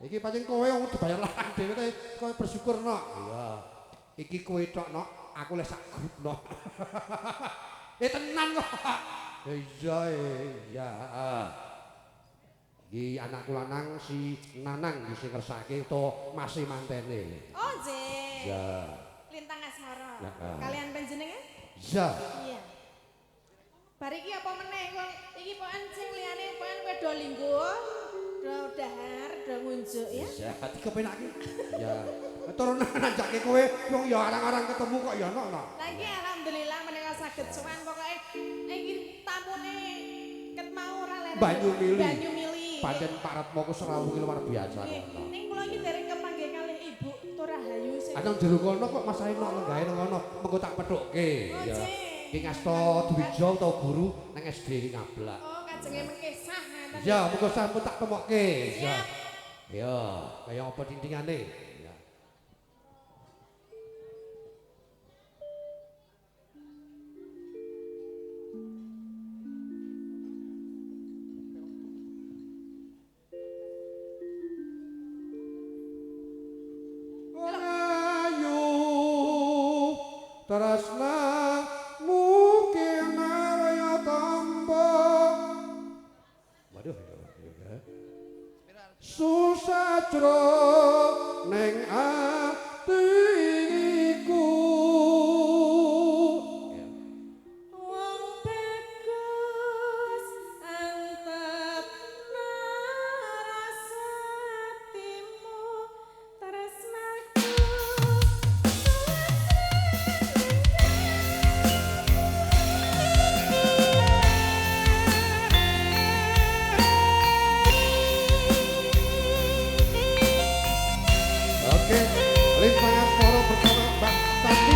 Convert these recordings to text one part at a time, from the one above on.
Iki pancen kowe wong dibayar lanang dhewe te kowe bersyukur nok. Iya. Iki kowe tok nok, aku lek sak grup nok. Tenan kok. Iya iya. Iki anakku lanang si Nanang iki sing ngersake utawa masih mantene. Oh, nggih. Iya. Lintang Asmara. Heeh. Kalian panjenengan? Iya. Iya. Bar iki apa meneh wong iki pokokan sing liyane pokokan kowe do linggo, do dahar, do ngunjuk ya. Iya, dikepenake. Iya. Turunan ajake kowe wong ya arang-arang ketemu kok ya ono. Lagi alhamdulillah menika saged sowan pokoke iki tamune ket mau ora leren. Banyu mili. Banyu mili. Pancen Pak Ratmo ku serawuh ki luar biasa. Ning kula iki dereng kepanggih kalih Ibu Turahayu sing. Anang jero kono kok Mas Aino lenggahe nang ngono, mengko tak pethukke. Oh, Ya. Cik. Ki ngasta Dwija utawa guru nang SD Ngablak. Oh, kajenge mengkisah ngaten. Ya, mengko sampun tak temokke. Ya. Siap. Ya, kaya apa tintingane? Ya. Rayu tresna mungkin raya tampa. Waduh, ya. Susatro neng atiku. Wong bagus antep narasatimu tresnaku. Oke, Lintang Asmara bersama Mbak Santi.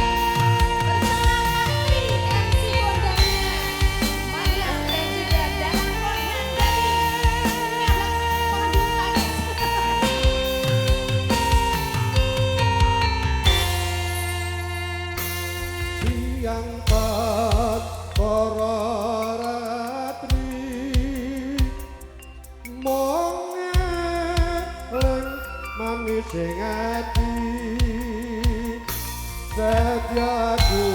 Bersama kami MC Bondanya Maria dan juga Dalang Koyan dari Ngablak Pengadil Siang pat para ratri mongeleng manis sing ati setiaku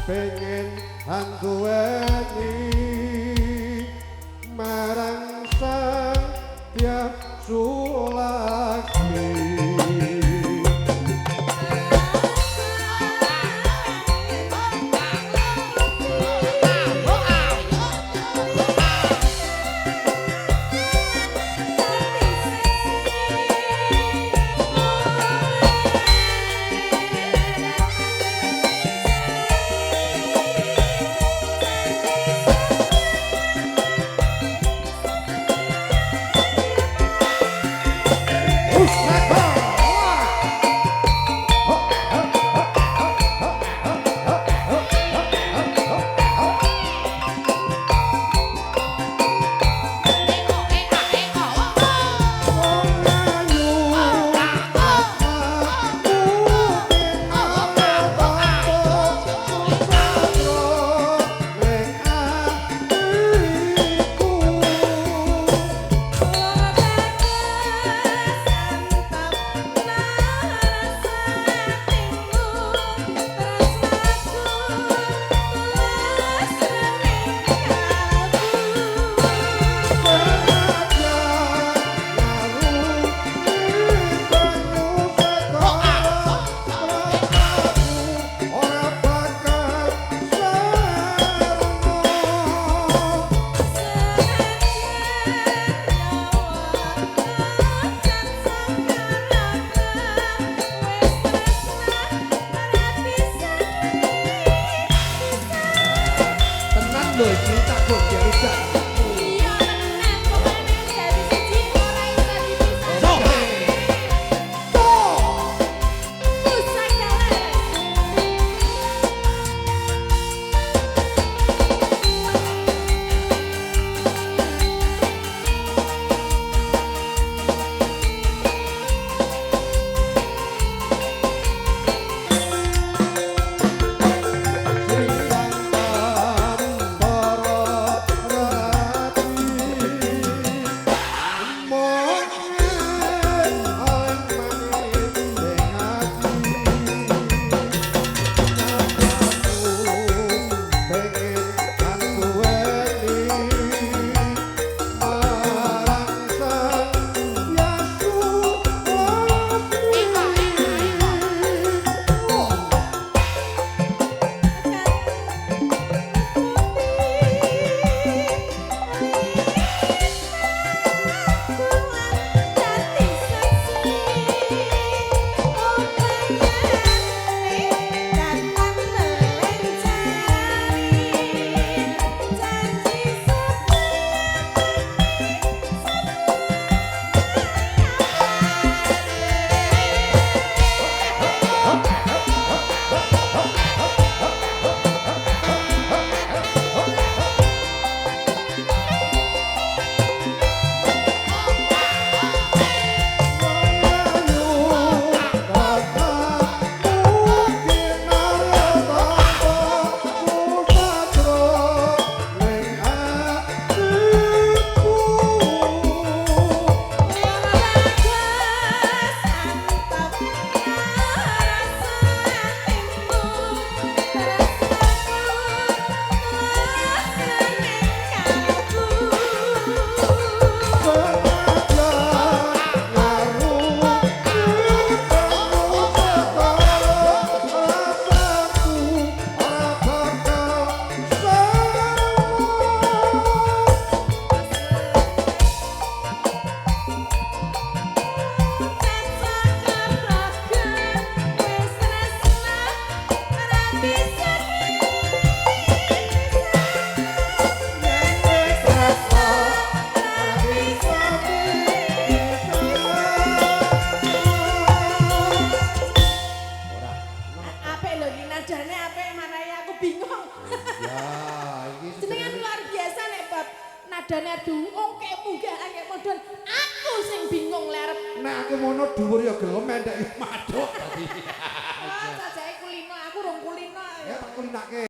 pengen anduweni marang sang tiap sulaki. iki Jenengan luar biasa nek bab nadane adu oke munggah akeh modon. Aku sing bingung lerep. nek aku mono dhuwur ya gelem entek madhok tadi. Oh, sajake kulino aku rong kulino. Ya tak kulinake.